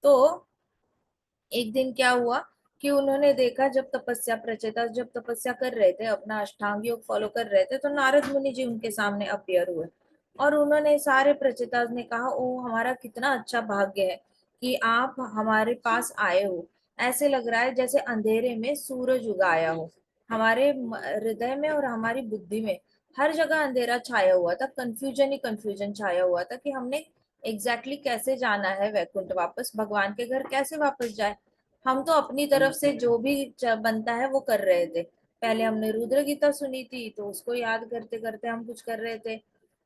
तो एक दिन क्या हुआ कि उन्होंने देखा, जब तपस्या प्रचेता जब तपस्या कर रहे थे, अपना अष्टांग योग फॉलो कर रहे थे, तो नारद मुनि जी उनके सामने अपीयर हुए। और उन्होंने सारे प्रचेताज ने कहा, ओ हमारा कितना अच्छा भाग्य है कि आप हमारे पास आए हो। ऐसे लग रहा है जैसे अंधेरे में सूरज उगाया हो। हमारे हृदय में और हमारी बुद्धि में हर जगह अंधेरा छाया हुआ था, कंफ्यूजन ही कंफ्यूजन छाया हुआ था कि हमने एग्जैक्टली कैसे जाना है वैकुंठ, वापस भगवान के घर कैसे वापस जाए। हम तो अपनी तरफ से जो भी बनता है वो कर रहे थे। पहले हमने रुद्र गीता सुनी थी, तो उसको याद करते करते हम कुछ कर रहे थे,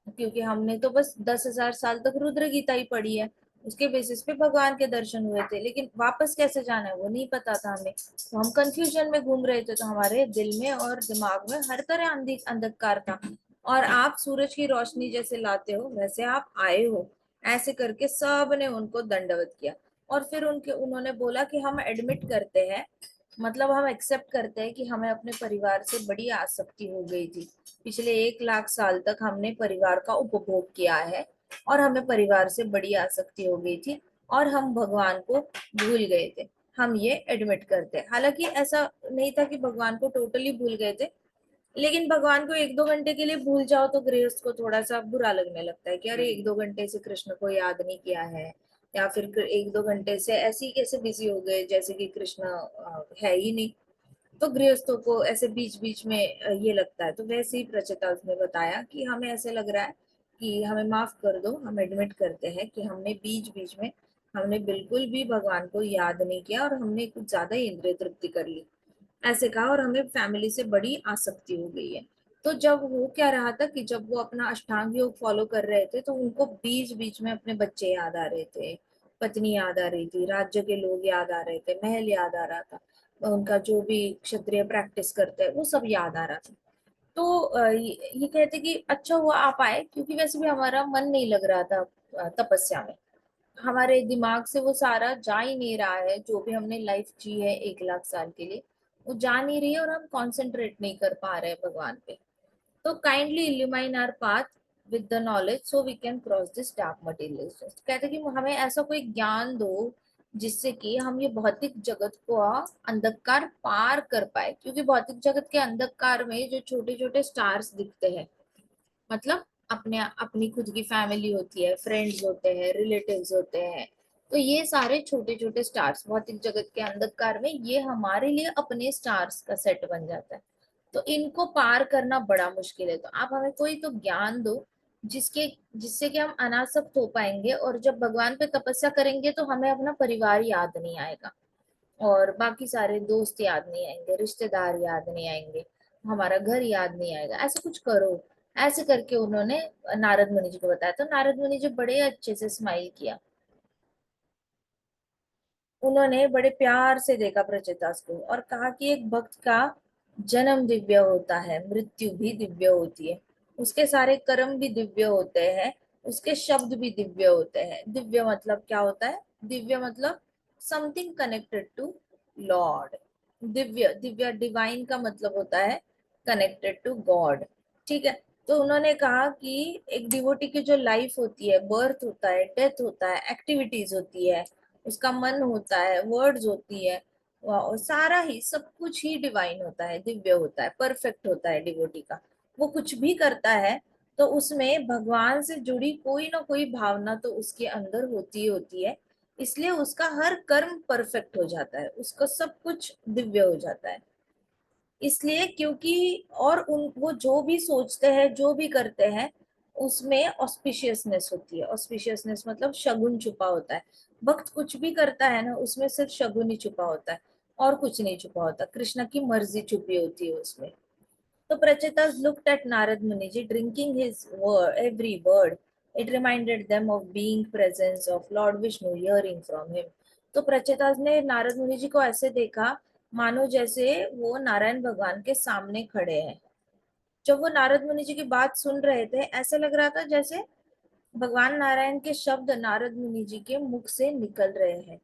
क्योंकि हमने तो बस 10,000 साल तक रुद्र गीता ही पढ़ी है। उसके बेसिस पे भगवान के दर्शन हुए थे, लेकिन वापस कैसे जाना है वो नहीं पता था हमें, तो हम कंफ्यूजन में घूम रहे थे। तो हमारे दिल में और दिमाग में हर तरह अंधकार था। और आप सूरज की रोशनी जैसे लाते हो वैसे आप आए हो। ऐसे करके सब ने उनको दंडवत किया। और फिर उन्होंने बोला कि हम एडमिट करते हैं, मतलब हम एक्सेप्ट करते हैं कि हमें अपने परिवार से बड़ी आसक्ति हो गई थी। पिछले 1 लाख साल तक हमने परिवार का उपभोग किया है, और हमें परिवार से बड़ी आसक्ति हो गई थी, और हम भगवान को भूल गए थे। हम ये एडमिट करते हैं। हालांकि ऐसा नहीं था कि भगवान को टोटली भूल गए थे, लेकिन भगवान को 1-2 घंटे के लिए भूल जाओ तो गृहस्थ को थोड़ा सा बुरा लगने लगता है कि अरे 1-2 घंटे से कृष्ण को याद नहीं किया है, या फिर 1-2 घंटे से ऐसे ही कैसे बिजी हो गए जैसे कि कृष्ण है ही नहीं। तो गृहस्थों को ऐसे बीच बीच में ये लगता है। तो वैसे ही प्रचेता उसने बताया कि हमें ऐसे लग रहा है कि हमें माफ कर दो, हम एडमिट करते हैं कि हमने बीच बीच में हमने बिल्कुल भी भगवान को याद नहीं किया, और हमने कुछ ज्यादा ही इंद्रिय तृप्ति कर ली, ऐसे कहा। और हमें फैमिली से बड़ी आसक्ति हो गई है। तो जब वो क्या रहा था कि जब वो अपना अष्टांग योग फॉलो कर रहे थे, तो उनको बीच बीच में अपने बच्चे याद आ रहे थे, पत्नी याद आ रही थी, राज्य के लोग याद आ रहे थे, महल याद आ रहा था, उनका जो भी क्षत्रिय प्रैक्टिस करते हैं वो सब याद आ रहा था। तो ये कहते कि अच्छा हुआ आप आए, क्योंकि वैसे भी हमारा मन नहीं लग रहा था तपस्या में। हमारे दिमाग से वो सारा जा ही नहीं रहा है, जो भी हमने लाइफ जी है 1 लाख साल के लिए, वो जा नहीं रही है, और हम कंसंट्रेट नहीं कर पा रहे हैं भगवान पे। तो kindly illuminate our path with the knowledge so we can cross this dark material. कहते कि हमें ऐसा कोई ज्ञान दो जिससे कि हम ये भौतिक जगत को अंधकार पार कर पाए, क्योंकि भौतिक जगत के अंधकार में जो छोटे छोटे स्टार्स दिखते हैं, मतलब अपने अपनी खुद की फैमिली होती है, फ्रेंड्स होते हैं, रिलेटिव्स होते हैं, तो ये सारे छोटे छोटे स्टार्स भौतिक जगत के अंधकार में ये हमारे लिए अपने स्टार्स का सेट बन जाता है। तो इनको पार करना बड़ा मुश्किल है। तो आप हमें कोई तो ज्ञान दो जिसके जिससे कि हम अनासक्त हो पाएंगे, और जब भगवान पे तपस्या करेंगे तो हमें अपना परिवार याद नहीं आएगा, और बाकी सारे दोस्त याद नहीं आएंगे, रिश्तेदार याद नहीं आएंगे, हमारा घर याद नहीं आएगा। ऐसा कुछ करो। ऐसे करके उन्होंने नारद मुनि जी को बताया। तो नारद मुनि जी बड़े अच्छे से स्माइल किया। उन्होंने बड़े प्यार से देखा प्रचेतास को, और कहा कि एक भक्त का जन्म दिव्य होता है, मृत्यु भी दिव्य होती है, उसके सारे कर्म भी दिव्य होते हैं, उसके शब्द भी दिव्य होते हैं। दिव्य मतलब क्या होता है? दिव्य मतलब something connected to Lord. Divya Divya divine का मतलब होता है कनेक्टेड टू गॉड। ठीक है। तो उन्होंने कहा कि एक डिवोटी की जो लाइफ होती है, बर्थ होता है, डेथ होता है, एक्टिविटीज होती है, उसका मन होता है, वर्ड्स होती है, और सारा ही सब कुछ ही डिवाइन होता है, दिव्य होता है, परफेक्ट होता है डिवोटी का। वो कुछ भी करता है तो उसमें भगवान से जुड़ी कोई ना कोई भावना तो उसके अंदर होती ही होती है, इसलिए उसका हर कर्म परफेक्ट हो जाता है, उसका सब कुछ दिव्य हो जाता है। इसलिए क्योंकि और उन वो जो भी सोचते हैं, जो भी करते हैं, उसमें ऑस्पिशियसनेस होती है। ऑस्पिशियसनेस मतलब शगुन छुपा होता है। भक्त कुछ भी करता है ना, उसमें सिर्फ शगुन ही छुपा होता है, और कुछ नहीं छुपा होता, कृष्ण की मर्जी छुपी होती है उसमें। तो प्रचेतास looked at Narad Muniji drinking his every word. It reminded them of being presence of Lord Vishnu hearing from him. तो प्रचेतास ने नारद मुनि जी को ऐसे देखा मानो जैसे वो नारायण भगवान के सामने खड़े हैं। जब वो नारद मुनि जी की बात सुन रहे थे, ऐसा लग रहा था जैसे भगवान नारायण के शब्द नारद मुनि जी के मुख से निकल रहे हैं।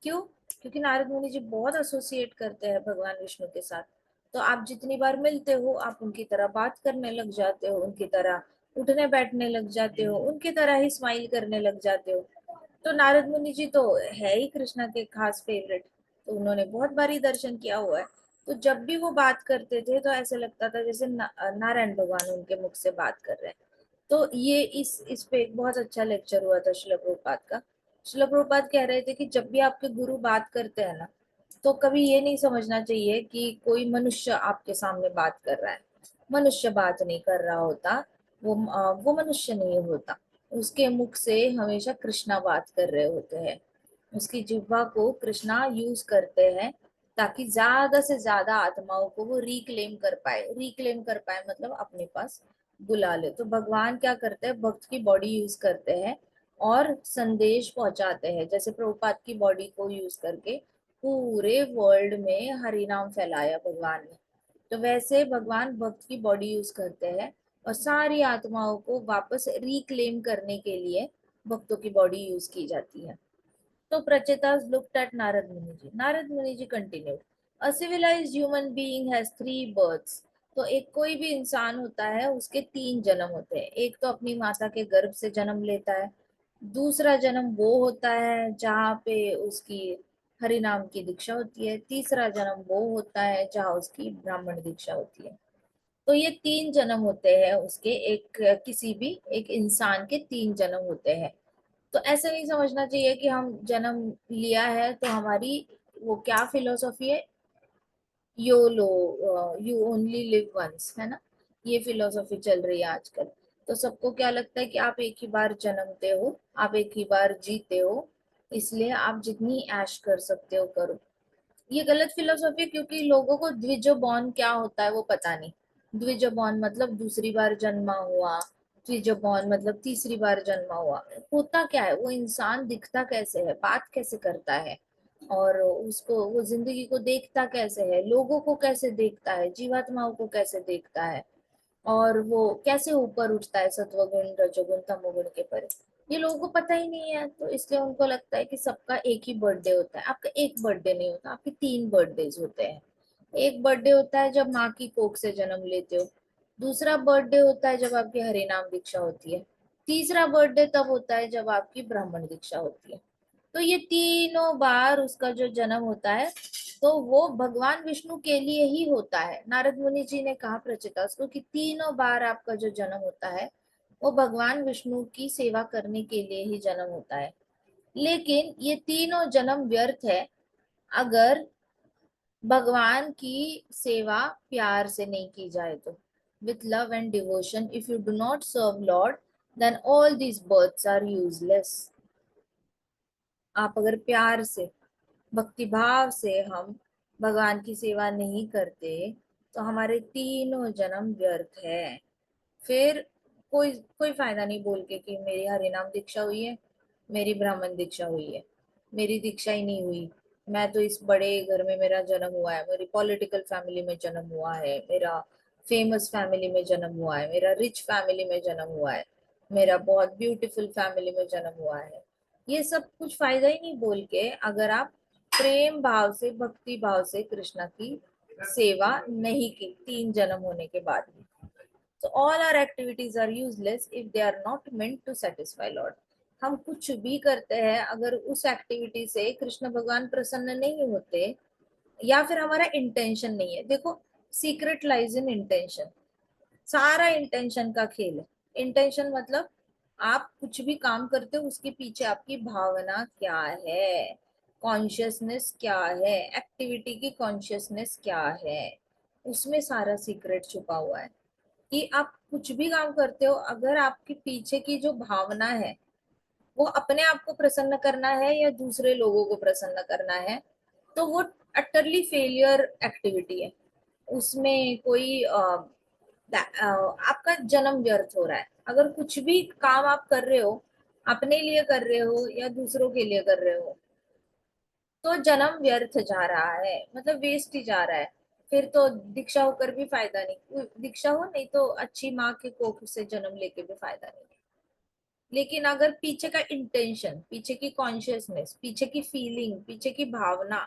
क्यों? क्योंकि नारद मुनि जी बहुत एसोसिएट करते हैं भगवान विष्णु के साथ। तो आप जितनी बार मिलते हो, आप उनकी तरह बात करने लग जाते हो, उनकी तरह उठने बैठने लग जाते हो, उनकी तरह ही स्माइल करने लग जाते हो। तो नारद मुनि जी तो है ही कृष्णा के खास फेवरेट, तो उन्होंने बहुत बारी दर्शन किया हुआ है। तो जब भी वो बात करते थे तो ऐसे लगता था जैसे नारायण भगवान उनके मुख से बात कर रहे हैं। तो ये इस पे एक बहुत अच्छा लेक्चर हुआ था शिला प्रभुपाद का। शिला प्रभुपाद कह रहे थे कि जब भी आपके गुरु बात करते हैं ना, तो कभी ये नहीं समझना चाहिए कि कोई मनुष्य आपके सामने बात कर रहा है। मनुष्य बात नहीं कर रहा होता, वो मनुष्य नहीं होता। उसके मुख से हमेशा कृष्णा बात कर रहे होते हैं। उसकी जिह्वा को कृष्णा यूज करते हैं ताकि ज्यादा से ज्यादा आत्माओं को वो रिक्लेम कर पाए। रिक्लेम कर पाए मतलब अपने पास बुला ले। तो भगवान क्या करते हैं, भक्त की बॉडी यूज करते हैं और संदेश पहुंचाते हैं। जैसे प्रभुपाद की बॉडी को यूज करके पूरे वर्ल्ड में हरि नाम फैलाया भगवान ने, तो वैसे भगवान भक्त की बॉडी यूज करते हैं और सारी आत्माओं को वापस रिक्लेम करने के लिए भक्तों की बॉडी यूज की जाती है। तो प्रचेतास looked at Narad Muni ji. Narad Muni ji continued, a civilised human being has 3 births. तो एक कोई भी इंसान होता है उसके 3 जन्म होते हैं। एक तो अपनी माता के गर्भ से जन्म लेता है, दूसरा जन्म वो होता है जहाँ पे उसकी हरि नाम की दीक्षा होती है, तीसरा जन्म वो होता है जहाँ उसकी ब्राह्मण दीक्षा होती है। तो ये 3 जन्म होते हैं उसके, एक किसी भी एक इंसान के 3 जन्म होते हैं। तो ऐसे नहीं समझना चाहिए कि हम जन्म लिया है तो हमारी वो क्या फिलोसॉफी है, YOLO, you only live once, है ना। ये फिलोसॉफी चल रही है आजकल। तो सबको क्या लगता है कि आप एक ही बार जन्मते हो, आप एक ही बार जीते हो, इसलिए आप जितनी ऐश कर सकते हो करो। ये गलत फिलोसॉफी है, क्योंकि लोगों को द्विजो बॉर्न क्या होता है वो पता नहीं। द्विजो बॉर्न मतलब दूसरी बार जन्मा हुआ, त्रिजो बॉर्न मतलब तीसरी बार जन्मा हुआ। होता क्या है, वो इंसान दिखता कैसे है, बात कैसे करता है, और उसको वो जिंदगी को देखता कैसे है, लोगों को कैसे देखता है, जीवात्माओं को कैसे देखता है, और वो कैसे ऊपर उठता है सत्वगुण रजोगुण तमोगुण के परे। ये लोगों को पता ही नहीं है, तो इसलिए उनको लगता है कि सबका एक ही बर्थडे होता है। आपका एक बर्थडे नहीं होता, आपके 3 बर्थडेज होते हैं। एक बर्थडे होता है जब माँ की कोख से जन्म लेते हो, दूसरा बर्थडे होता है जब आपकी हरिनाम दीक्षा होती है, तीसरा बर्थडे तब होता है जब आपकी ब्राह्मण दीक्षा होती है। तो ये तीनों बार उसका जो जन्म होता है, तो वो भगवान विष्णु के लिए ही होता है। नारद मुनि जी ने कहा प्रचिता को कि तीनों बार आपका जो जन्म होता है वो भगवान विष्णु की सेवा करने के लिए ही जन्म होता है। लेकिन ये तीनों जन्म व्यर्थ है अगर भगवान की सेवा प्यार से नहीं की जाए तो। With love and devotion if you do not serve lord, then all these births are useless. आप अगर प्यार से, भक्ति भाव से हम भगवान की सेवा नहीं करते तो हमारे तीनों जन्म व्यर्थ है। फिर कोई कोई फायदा नहीं बोल के कि मेरी हरिनाम दीक्षा हुई है, मेरी ब्राह्मण दीक्षा हुई है। मेरी दीक्षा ही नहीं हुई। मैं तो इस बड़े घर में मेरा जन्म हुआ है, मेरी पॉलिटिकल फैमिली में जन्म हुआ है, मेरा फेमस फैमिली में जन्म हुआ है, मेरा रिच फैमिली में जन्म हुआ है, मेरा बहुत ब्यूटीफुल फैमिली में जन्म हुआ है। ये सब कुछ फायदा ही नहीं बोल के अगर आप प्रेम भाव से भक्ति भाव से कृष्णा की सेवा नहीं की 3 जन्म होने के बाद भी। So all our activities are useless if they are not meant to satisfy Lord. हम कुछ भी करते हैं अगर उस एक्टिविटी से कृष्ण भगवान प्रसन्न नहीं होते, या फिर हमारा इंटेंशन नहीं है। देखो, सीक्रेट लाइज इन इंटेंशन। सारा इंटेंशन का खेल है। इंटेंशन मतलब आप कुछ भी काम करते हो उसके पीछे आपकी भावना क्या है, कॉन्शियसनेस क्या है, एक्टिविटी की कॉन्शियसनेस क्या है, उसमें सारा सीक्रेट छुपा हुआ है। कि आप कुछ भी काम करते हो अगर आपके पीछे की जो भावना है वो अपने आप को प्रसन्न करना है या दूसरे लोगों को प्रसन्न करना है, तो वो अटरली फेलियर एक्टिविटी है। उसमें कोई आपका जन्म व्यर्थ हो रहा है। अगर कुछ भी काम आप कर रहे हो, अपने लिए कर रहे हो या दूसरों के लिए कर रहे हो, तो जन्म व्यर्थ जा रहा है, मतलब वेस्ट ही जा रहा है। फिर तो दीक्षा होकर भी फायदा नहीं, दीक्षा हो नहीं तो अच्छी माँ के कोख से जन्म लेके भी फायदा नहीं। लेकिन अगर पीछे का इंटेंशन, पीछे की कॉन्शियसनेस, पीछे की फीलिंग, पीछे की भावना,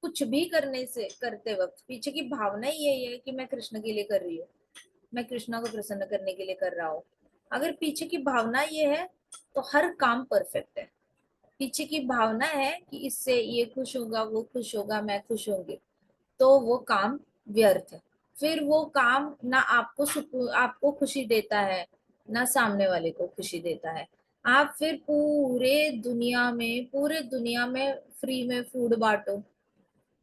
कुछ भी करने से करते वक्त पीछे की भावना ही यही है कि मैं कृष्ण के लिए कर रही हूँ, मैं कृष्णा को प्रसन्न करने के लिए कर रहा हूँ, अगर पीछे की भावना ये है तो हर काम परफेक्ट है। पीछे की भावना है कि इससे ये खुश होगा, वो खुश होगा, मैं खुश होंगी, तो वो काम व्यर्थ है। फिर वो काम ना आपको सुकून, आपको खुशी देता है, ना सामने वाले को खुशी देता है। आप फिर पूरे दुनिया में फ्री में फूड बांटो,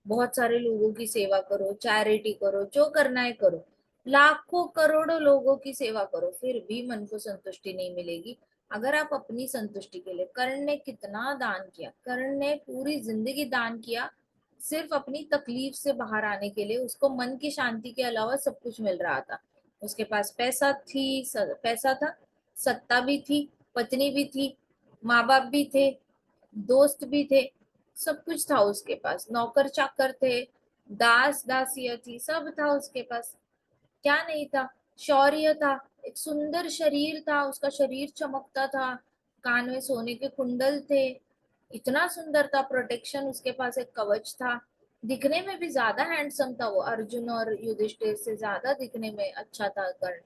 बहुत सारे लोगों की सेवा करो, चैरिटी करो, जो करना है करो, लाखों करोड़ों लोगों की सेवा करो, फिर भी मन को संतुष्टि नहीं मिलेगी। अगर आप अपनी संतुष्टि के लिए, कर्ण ने कितना दान किया, कर्ण ने पूरी जिंदगी दान किया सिर्फ अपनी तकलीफ से बाहर आने के लिए। उसको मन की शांति के अलावा सब कुछ मिल रहा था। उसके पास पैसा था, सत्ता भी थी, पत्नी भी थी, माँ बाप भी थे, दोस्त भी थे, सब कुछ था उसके पास, नौकर चाकर थे, दास दासियां थी, सब था उसके पास। क्या नहीं था? शौर्य था, एक सुंदर शरीर था, उसका शरीर चमकता था, कान में सोने के कुंडल थे, इतना सुंदर था, प्रोटेक्शन उसके पास, एक कवच था, दिखने में भी ज्यादा हैंडसम था वो, अर्जुन और युधिष्ठिर से ज्यादा दिखने में अच्छा था कर्ण।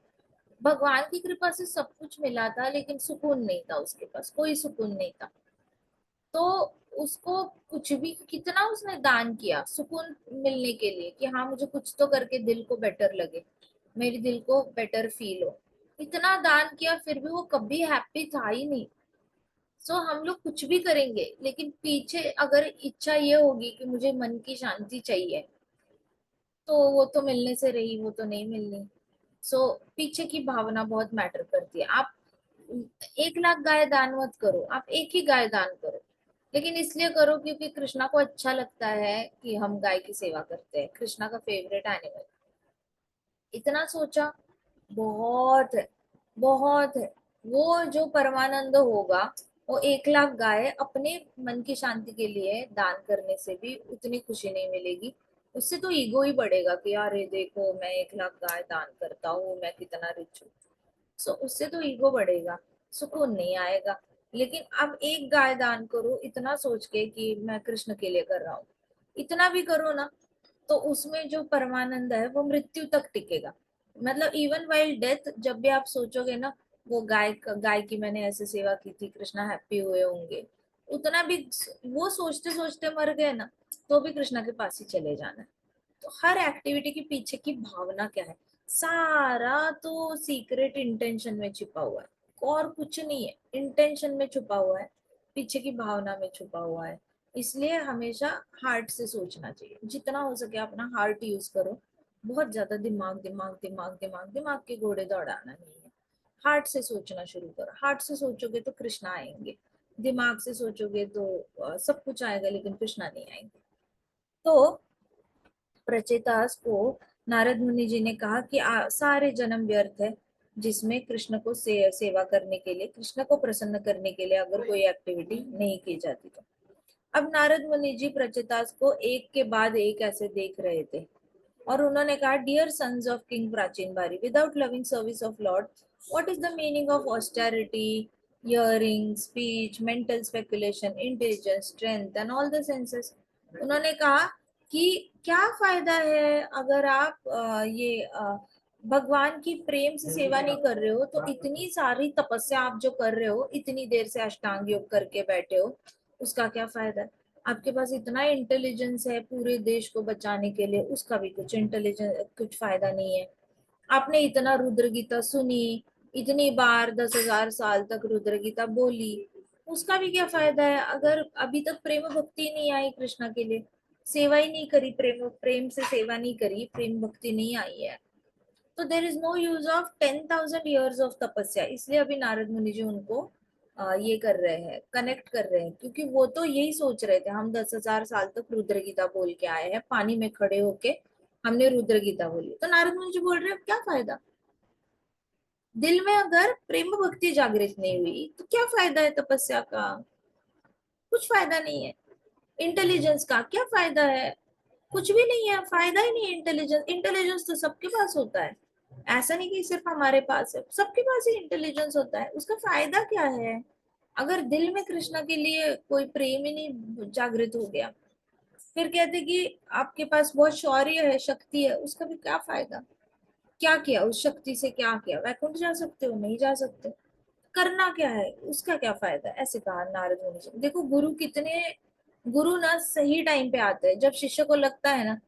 भगवान की कृपा से सब कुछ मिला था, लेकिन सुकून नहीं था उसके पास, कोई सुकून नहीं था। तो उसको कुछ भी, कितना उसने दान किया सुकून मिलने के लिए, कि हाँ मुझे कुछ तो करके दिल को बेटर लगे, मेरे दिल को बेटर फील हो, इतना दान किया, फिर भी वो कभी हैप्पी था ही नहीं। सो हम लोग कुछ भी करेंगे, लेकिन पीछे अगर इच्छा ये होगी कि मुझे मन की शांति चाहिए, तो वो तो मिलने से रही, वो तो नहीं मिलनी। सो पीछे की भावना बहुत मैटर करती है। आप 1 लाख गाय दान मत करो, आप एक ही गाय दान करो, लेकिन इसलिए करो क्योंकि कृष्णा को अच्छा लगता है कि हम गाय की सेवा करते हैं, कृष्णा का फेवरेट एनिमल। इतना सोचा, बहुत है, बहुत है। वो जो परमानंद होगा, वो 1 लाख गाय अपने मन की शांति के लिए दान करने से भी उतनी खुशी नहीं मिलेगी। उससे तो ईगो ही बढ़ेगा कि अरे देखो मैं 1 लाख गाय दान करता हूँ, मैं कितना रिच हूँ। सो उससे तो ईगो बढ़ेगा, सुकून नहीं आएगा। लेकिन अब एक गाय दान करो इतना सोच के कि मैं कृष्ण के लिए कर रहा हूँ, इतना भी करो ना, तो उसमें जो परमानंद है वो मृत्यु तक टिकेगा। मतलब इवन वाइल डेथ, जब भी आप सोचोगे ना, वो गाय की मैंने ऐसे सेवा की थी, कृष्णा हैप्पी हुए होंगे, उतना भी वो सोचते सोचते मर गए ना, तो भी कृष्णा के पास ही चले जाना है। तो हर एक्टिविटी के पीछे की भावना क्या है, सारा तो सीक्रेट इंटेंशन में छिपा हुआ है, और कुछ नहीं है, इंटेंशन में छुपा हुआ है, पीछे की भावना में छुपा हुआ है। इसलिए हमेशा हार्ट से सोचना चाहिए, जितना हो सके अपना हार्ट यूज करो। बहुत ज्यादा दिमाग दिमाग दिमाग दिमाग दिमाग के घोड़े दौड़ाना नहीं है। हार्ट से सोचना शुरू करो, हार्ट से सोचोगे तो कृष्णा आएंगे, दिमाग से सोचोगे तो सब कुछ आएगा, लेकिन कृष्णा नहीं आएंगे। तो प्रचेतास को नारद मुनि जी ने कहा कि सारे जन्म व्यर्थ है, जिसमें कृष्ण को सेवा करने के लिए, कृष्ण को प्रसन्न करने के लिए अगर कोई एक्टिविटी नहीं की जाती तो। अब नारद मुनि जी प्रचेतास को एक के बाद एक ऐसे देख रहे थे, और उन्होंने कहा, डियर सन्स ऑफ किंग प्राचीन बारी, without loving service of Lord, what is the meaning of austerity, hearing, speech, mental speculation, intelligence, strength and all the senses. उन्होंने कहा कि क्या फायदा है अगर आप भगवान की प्रेम से सेवा नहीं कर रहे हो, तो इतनी सारी तपस्या आप जो कर रहे हो, इतनी देर से अष्टांग योग करके बैठे हो, उसका क्या फायदा है? आपके पास इतना इंटेलिजेंस है पूरे देश को बचाने के लिए, उसका भी कुछ इंटेलिजेंस, कुछ फायदा नहीं है। आपने इतना रुद्र गीता सुनी, इतनी बार 10,000 साल तक रुद्र गीता बोली, उसका भी क्या फायदा है अगर अभी तक प्रेम भक्ति नहीं आई कृष्णा के लिए, सेवा ही नहीं करी, प्रेम प्रेम से सेवा नहीं करी, प्रेम भक्ति नहीं आई है, तो there is no use of 10,000 years of तपस्या। इसलिए अभी नारद मुनि जी उनको ये कर रहे हैं, कनेक्ट कर रहे हैं, क्योंकि वो तो यही सोच रहे थे, हम 10,000 साल तक रुद्र गीता बोल के आए हैं, पानी में खड़े होके हमने रुद्र गीता बोली, तो नारद मुनि जी बोल रहे हैं क्या फायदा, दिल में अगर प्रेम भक्ति जागृत नहीं हुई तो क्या फायदा है तपस्या का, कुछ फायदा नहीं है। इंटेलिजेंस का क्या फायदा है, कुछ भी नहीं है, फायदा ही नहीं है। इंटेलिजेंस, इंटेलिजेंस तो सबके पास होता है, ऐसा नहीं कि सिर्फ हमारे पास है, सबके पास ही इंटेलिजेंस होता है, उसका फायदा क्या है अगर दिल में कृष्णा के लिए कोई प्रेम ही नहीं जागृत हो गया। फिर कहते कि आपके पास बहुत शौर्य है, शक्ति है, उसका भी क्या फायदा, क्या किया उस शक्ति से, क्या किया, वैकुंठ जा सकते हो, नहीं जा सकते। करना क्या है, उसका क्या फायदा, ऐसे कहा नारद मुनि जी। देखो गुरु ना सही टाइम पे आते हैं, जब शिष्य को लगता है ना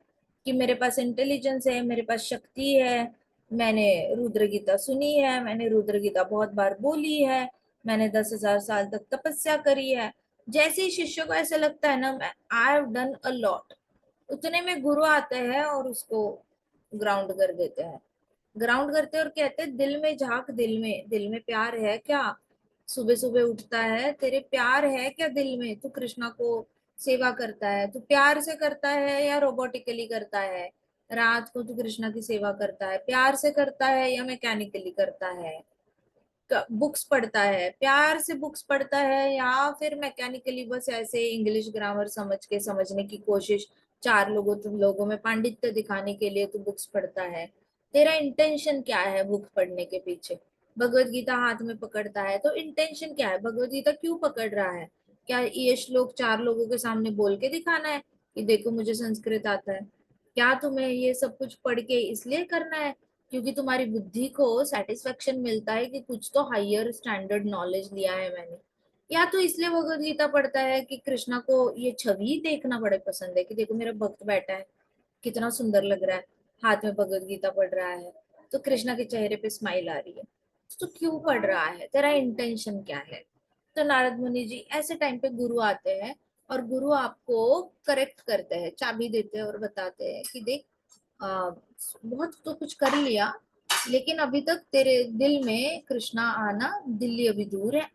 कि मेरे पास इंटेलिजेंस है, मेरे पास शक्ति है, मैंने रुद्र गीता सुनी है, मैंने रुद्र गीता बहुत बार बोली है, मैंने 10,000 साल तक तपस्या करी है। जैसे ही शिष्य को ऐसे लगता है ना, मैं I have done a lot, उतने में गुरु आते हैं और उसको ग्राउंड कर देते हैं। ग्राउंड करते और कहते हैं, दिल में झांक, दिल में प्यार है क्या? सुबह सुबह उठता है, तेरे प्यार है क्या दिल में? तू कृष्णा को सेवा करता है, तू प्यार से करता है या रोबोटिकली करता है? रात को तू कृष्णा की सेवा करता है, प्यार से करता है या मैकेनिकली करता है? बुक्स पढ़ता है, प्यार से बुक्स पढ़ता है या फिर मैकेनिकली बस ऐसे इंग्लिश ग्रामर समझ के समझने की कोशिश, चार लोगों में पांडित्य दिखाने के लिए तू बुक्स पढ़ता है? तेरा इंटेंशन क्या है बुक पढ़ने के पीछे? भगवत गीता हाथ में पकड़ता है तो इंटेंशन क्या है? भगवत गीता क्यों पकड़ रहा है? क्या ये श्लोक चार लोगों के सामने बोल के दिखाना है कि देखो मुझे संस्कृत आता है? क्या तुम्हें ये सब कुछ पढ़ के इसलिए करना है क्योंकि तुम्हारी बुद्धि को सेटिस्फेक्शन मिलता है कि कुछ तो हायर स्टैंडर्ड नॉलेज लिया है मैंने? या तो इसलिए भगवत गीता पढ़ता है कि कृष्णा को ये छवि देखना बड़े पसंद है कि देखो मेरा भक्त बैठा है, कितना सुंदर लग रहा है, हाथ में भगवत गीता पढ़ रहा है, तो कृष्णा के चेहरे पे स्माइल आ रही है। तो क्यों पढ़ रहा है, तेरा इंटेंशन क्या है? तो नारद मुनि जी ऐसे टाइम पे गुरु आते हैं और गुरु आपको करेक्ट करते हैं, चाबी देते हैं और बताते हैं कि देख, आ, बहुत तो कुछ कर लिया, लेकिन अभी तक तेरे दिल में कृष्णा आना दिल्ली अभी दूर है।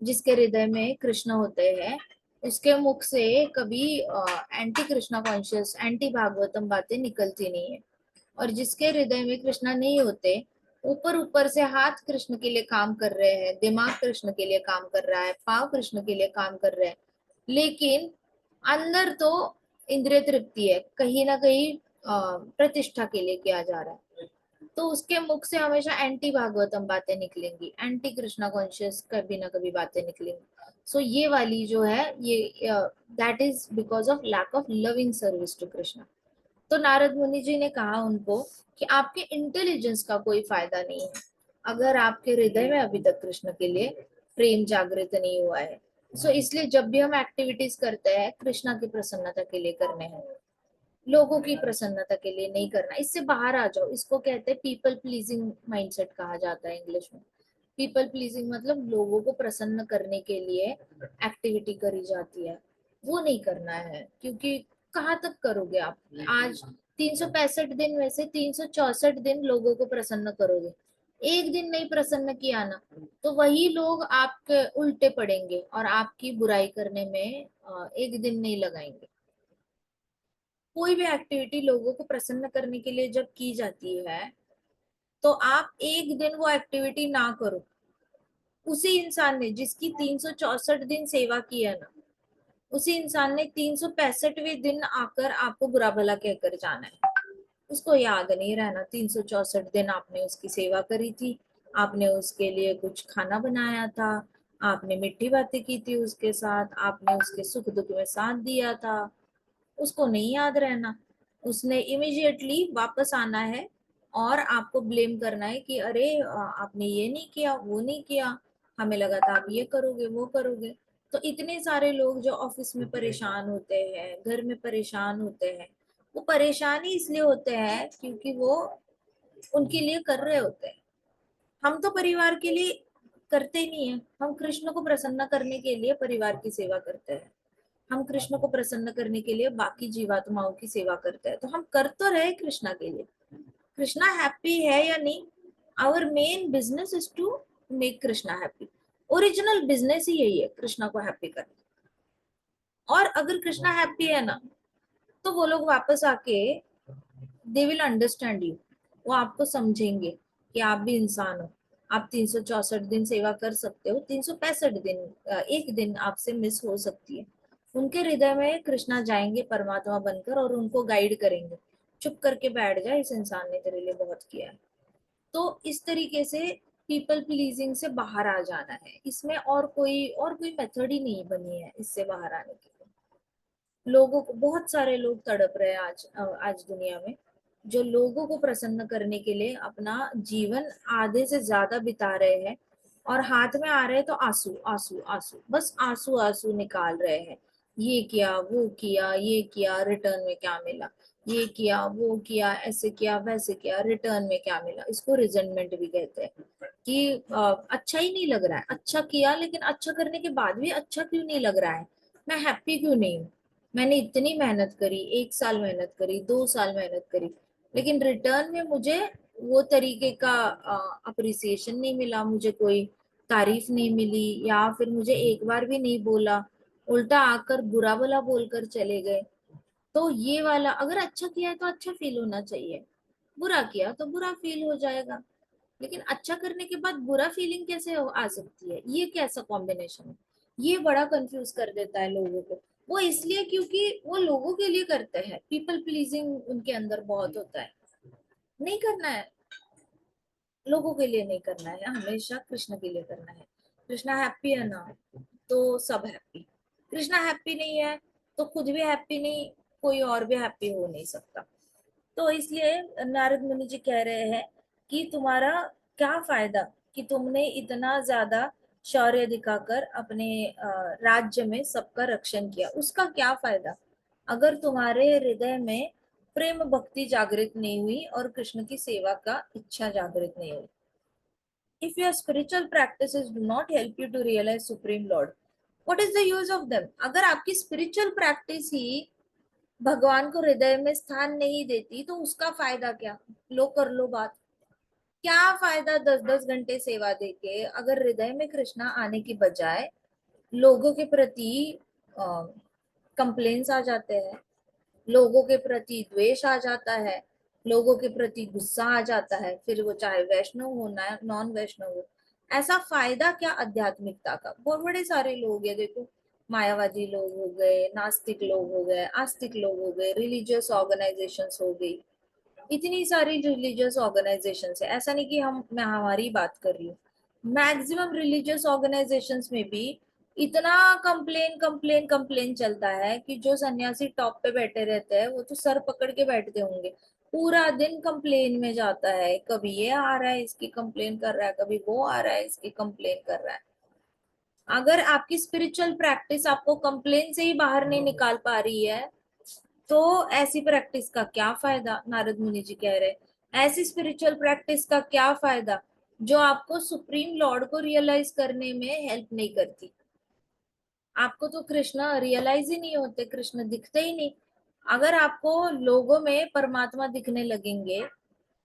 जिसके हृदय में कृष्ण होते हैं उसके मुख से कभी anti Krishna conscious, anti Bhagavatam बातें निकलती नहीं है। और जिसके हृदय में कृष्णा नहीं होते, ऊपर ऊपर से हाथ कृष्ण के लिए काम कर रहे हैं, दिमाग कृष्ण के लिए काम कर रहा है, पाव कृष्ण के लिए काम कर रहे हैं, लेकिन अंदर तो इंद्रिय तृप्ति है, कहीं ना कहीं प्रतिष्ठा के लिए किया जा रहा है, तो उसके मुख से हमेशा एंटी भागवतम बातें निकलेंगी, एंटी कृष्णा कॉन्शियस कभी ना कभी बातें निकलेंगी। सो ये वाली जो है ये that is because of lack of loving service to Krishna. तो नारद मुनि जी ने कहा उनको कि आपके इंटेलिजेंस का कोई फायदा नहीं है अगर आपके हृदय में अभी तक कृष्ण के लिए प्रेम जागृत नहीं हुआ है। सो इसलिए जब भी हम एक्टिविटीज करते हैं, कृष्णा की प्रसन्नता के लिए करने हैं, लोगों की प्रसन्नता के लिए नहीं करना। इससे बाहर आ जाओ, इसको कहते हैं पीपल प्लीजिंग माइंडसेट कहा जाता है इंग्लिश में। पीपल प्लीजिंग मतलब लोगों को प्रसन्न करने के लिए एक्टिविटी करी जाती है, वो नहीं करना है, क्योंकि कहाँ तक करोगे आप? आज 365 दिन में से 364 दिन लोगों को प्रसन्न करोगे, एक दिन नहीं प्रसन्न किया ना, तो वही लोग आपके उल्टे पड़ेंगे और आपकी बुराई करने में एक दिन नहीं लगाएंगे। कोई भी एक्टिविटी लोगों को प्रसन्न करने के लिए जब की जाती है, तो आप एक दिन वो एक्टिविटी ना करो, उसी इंसान ने जिसकी 364 दिन सेवा की है ना, उसी इंसान ने 365वें दिन आकर आपको बुरा भला कहकर जाना है। उसको याद नहीं रहना 364 दिन आपने उसकी सेवा करी थी, आपने उसके लिए कुछ खाना बनाया था, आपने मीठी बातें की थी उसके साथ, आपने उसके सुख दुख में साथ दिया था। उसको नहीं याद रहना, उसने इमिजिएटली वापस आना है और आपको ब्लेम करना है कि अरे आपने ये नहीं किया, वो नहीं किया, हमें लगा था आप ये करोगे वो करोगे। तो इतने सारे लोग जो ऑफिस में परेशान होते हैं, घर में परेशान होते हैं, वो परेशान ही इसलिए होते हैं क्योंकि वो उनके लिए कर रहे होते हैं। हम तो परिवार के लिए करते ही नहीं है, हम कृष्ण को प्रसन्न करने के लिए परिवार की सेवा करते हैं, हम कृष्ण को प्रसन्न करने के लिए बाकी जीवात्माओं की सेवा करते हैं, तो हम कर तो रहे कृष्णा के लिए। कृष्णा हैप्पी है या नहीं, our main business is to make Krishna happy. Original business ही यही है, कृष्णा को हैप्पी करना। और अगर कृष्णा हैप्पी है ना, तो वो लोग वापस आके दे विल अंडरस्टैंड यू, वो आपको समझेंगे कि आप भी इंसान हो, आप 364 दिन सेवा कर सकते हो, 365 दिन, एक दिन आपसे मिस हो सकती है। उनके हृदय में कृष्णा जाएंगे परमात्मा बनकर और उनको गाइड करेंगे, चुप करके बैठ जा, इस इंसान ने तेरे लिए बहुत किया है। तो इस तरीके से पीपल प्लीजिंग से बाहर आ जाना है, इसमें और कोई मेथड ही नहीं बनी है इससे बाहर आने के लिए। लोगों को, बहुत सारे लोग तड़प रहे हैं आज दुनिया में, जो लोगों को प्रसन्न करने के लिए अपना जीवन आधे से ज्यादा बिता रहे हैं और हाथ में आ रहे तो आंसू आंसू आंसू, बस आंसू आंसू निकाल रहे हैं। ये किया वो किया, ये किया रिटर्न में क्या मिला, ये किया वो किया, ऐसे किया वैसे किया, रिटर्न में क्या मिला। इसको रिजेंटमेंट भी कहते हैं कि अच्छा ही नहीं लग रहा है, अच्छा किया लेकिन अच्छा करने के बाद भी अच्छा क्यों नहीं लग रहा है, मैं हैप्पी क्यों नहीं हूँ। मैंने इतनी मेहनत करी, 1 साल मेहनत करी, 2 साल मेहनत करी, लेकिन रिटर्न में मुझे वो तरीके का अप्रिसिएशन नहीं मिला, मुझे कोई तारीफ नहीं मिली, या फिर मुझे एक बार भी नहीं बोला, उल्टा आकर बुरा भला बोलकर चले गए। तो ये वाला, अगर अच्छा किया है तो अच्छा फील होना चाहिए, बुरा किया तो बुरा फील हो जाएगा। लेकिन अच्छा करने के बाद बुरा फीलिंग कैसे आ सकती है, ये कैसा कॉम्बिनेशन है। ये बड़ा कंफ्यूज कर देता है लोगों को। वो इसलिए क्योंकि वो लोगों के लिए करते हैं, पीपल प्लीजिंग उनके अंदर बहुत होता है। नहीं करना है, लोगों के लिए नहीं करना है, हमेशा कृष्ण के लिए करना है। कृष्णा हैप्पी है ना, तो सब हैप्पी। कृष्णा हैप्पी नहीं है तो खुद भी हैप्पी नहीं, कोई और भी हैप्पी हो नहीं सकता। तो इसलिए नारद मुनि जी कह रहे हैं कि तुम्हारा क्या फायदा कि तुमने इतना ज्यादा शौर्य दिखाकर अपने राज्य में सबका रक्षण किया, उसका क्या फायदा अगर तुम्हारे हृदय में प्रेम भक्ति जागृत नहीं हुई और कृष्ण की सेवा का इच्छा जागृत नहीं हुई। If your spiritual practices do not help you to realize Supreme Lord, what is the use of them? अगर आपकी spiritual practice ही भगवान को हृदय में स्थान नहीं देती तो उसका फायदा क्या। लो कर लो बात, क्या फायदा 10-10 घंटे सेवा देके अगर हृदय में कृष्णा आने की बजाय लोगों के प्रति कंप्लेन्स आ जाते हैं, लोगों के प्रति द्वेष आ जाता है, लोगों के प्रति गुस्सा आ जाता है, फिर वो चाहे वैष्णव हो ना नॉन वैष्णव हो। ऐसा फायदा क्या आध्यात्मिकता का। बहुत बड़े सारे लोग हैं देखो, मायावादी लोग हो गए, नास्तिक लोग हो गए, आस्तिक लोग हो गए, रिलीजियस ऑर्गेनाइजेशंस हो गई, इतनी सारी रिलीजियस ऑर्गेनाइजेशंस है। ऐसा नहीं कि मैं हमारी बात कर रही हूँ, मैक्सिमम रिलीजियस ऑर्गेनाइजेशंस में भी इतना कंप्लेन कंप्लेन कंप्लेन चलता है कि जो सन्यासी टॉप पे बैठे रहते हैं वो तो सर पकड़ के बैठते होंगे, पूरा दिन कंप्लेन में जाता है, कभी ये आ रहा है इसकी कंप्लेन कर रहा है, कभी वो आ रहा है इसकी कंप्लेन कर रहा है। अगर आपकी स्पिरिचुअल प्रैक्टिस आपको कंप्लेन से ही बाहर नहीं निकाल पा रही है तो ऐसी प्रैक्टिस का क्या फायदा। नारद मुनि जी कह रहे ऐसी स्पिरिचुअल प्रैक्टिस का क्या फायदा जो आपको सुप्रीम लॉर्ड को रियलाइज करने में हेल्प नहीं करती। आपको तो कृष्ण रियलाइज ही नहीं होते, कृष्ण दिखते ही नहीं। अगर आपको लोगों में परमात्मा दिखने लगेंगे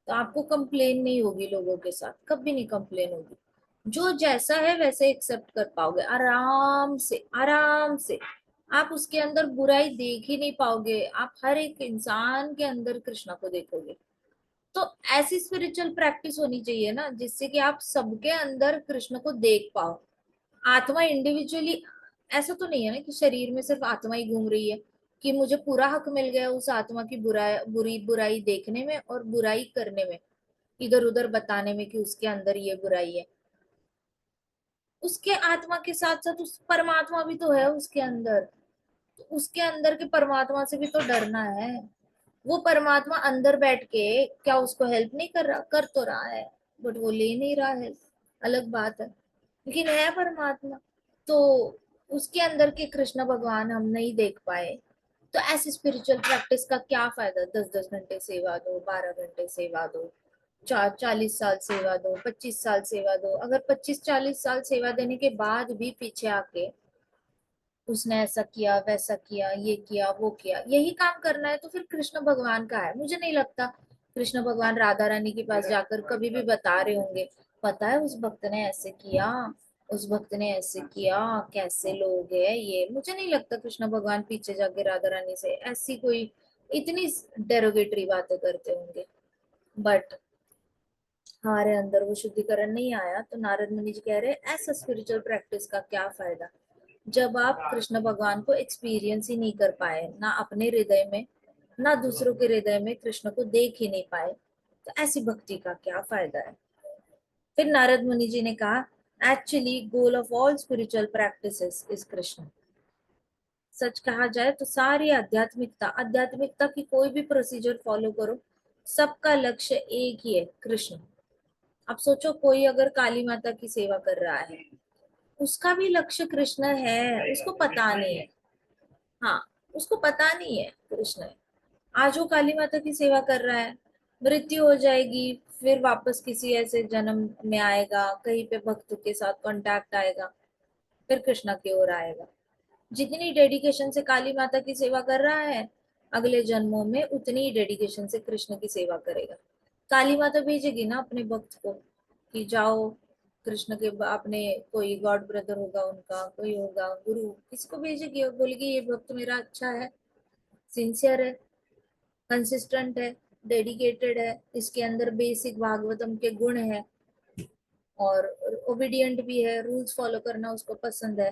तो आपको कंप्लेन नहीं होगी, लोगों के साथ कभी नहीं कंप्लेन होगी। जो जैसा है वैसे एक्सेप्ट कर पाओगे आराम से, आराम से। आप उसके अंदर बुराई देख ही नहीं पाओगे, आप हर एक इंसान के अंदर कृष्णा को देखोगे। तो ऐसी स्पिरिचुअल प्रैक्टिस होनी चाहिए ना जिससे कि आप सबके अंदर कृष्ण को देख पाओ। आत्मा इंडिविजुअली, ऐसा तो नहीं है ना कि शरीर में सिर्फ आत्मा ही घूम रही है, कि मुझे पूरा हक मिल गया उस आत्मा की बुरी बुराई देखने में और बुराई करने में, इधर उधर बताने में कि उसके अंदर ये बुराई है। उसके आत्मा के साथ साथ उस परमात्मा भी तो है उसके अंदर, तो उसके अंदर के परमात्मा से भी तो डरना है। वो परमात्मा अंदर बैठ के क्या उसको हेल्प नहीं कर रहा, कर तो रहा है, बट वो ले नहीं रहा है, अलग बात है, लेकिन है परमात्मा। तो उसके अंदर के कृष्ण भगवान हम नहीं देख पाए तो ऐसी स्पिरिचुअल प्रैक्टिस का क्या फायदा। 10-10 घंटे सेवा दो, 12 घंटे सेवा दो, 40 साल सेवा दो, 25 साल सेवा दो। अगर 25-40 साल सेवा देने के बाद भी पीछे आके उसने ऐसा किया वैसा किया, ये किया वो किया, यही काम करना है तो फिर कृष्ण भगवान का है। मुझे नहीं लगता कृष्ण भगवान राधा रानी के पास जाकर कभी भी बता रहे होंगे पता है उस भक्त ने ऐसे किया, उस भक्त ने ऐसे किया, कैसे लोग है ये। मुझे नहीं लगता कृष्ण भगवान पीछे जाके राधा रानी से ऐसी कोई इतनी डेरोगेटरी बातें करते होंगे। बट हमारे अंदर वो शुद्धिकरण नहीं आया तो नारद मुनि जी कह रहे ऐसा स्पिरिचुअल प्रैक्टिस का क्या फायदा जब आप कृष्ण भगवान को एक्सपीरियंस ही नहीं कर पाए, ना अपने हृदय में ना दूसरों के हृदय में कृष्ण को देख ही नहीं पाए, तो ऐसी भक्ति का क्या फायदा है। फिर नारद मुनि जी ने कहा actually goal of all spiritual practices is Krishna. सच कहा जाए तो सारी आध्यात्मिकता, आध्यात्मिकता की कोई भी प्रोसीजर फॉलो करो, सबका लक्ष्य एक ही है, कृष्ण। अब सोचो कोई अगर काली माता की सेवा कर रहा है, उसका भी लक्ष्य कृष्ण है, उसको पता नहीं है। हाँ, उसको पता नहीं है कृष्ण है। आज वो काली माता की सेवा कर रहा है, मृत्यु हो जाएगी, फिर वापस किसी ऐसे जन्म में आएगा, कहीं पे भक्त के साथ कांटेक्ट आएगा, फिर कृष्णा की ओर आएगा। जितनी डेडिकेशन से काली माता की सेवा कर रहा है, अगले जन्मों में उतनी ही डेडिकेशन से कृष्ण की सेवा करेगा। काली माता भेजेगी ना अपने भक्त को कि जाओ कृष्ण के अपने कोई गॉड ब्रदर होगा उनका, कोई होगा गुरु, किसको भेजेगी और बोलेगी ये भक्त मेरा अच्छा है, सिंसियर है, कंसिस्टेंट है, डेडिकेटेड है, इसके अंदर बेसिक भागवतम के गुण है, और ओबीडियंट भी है, रूल्स फॉलो करना उसको पसंद है,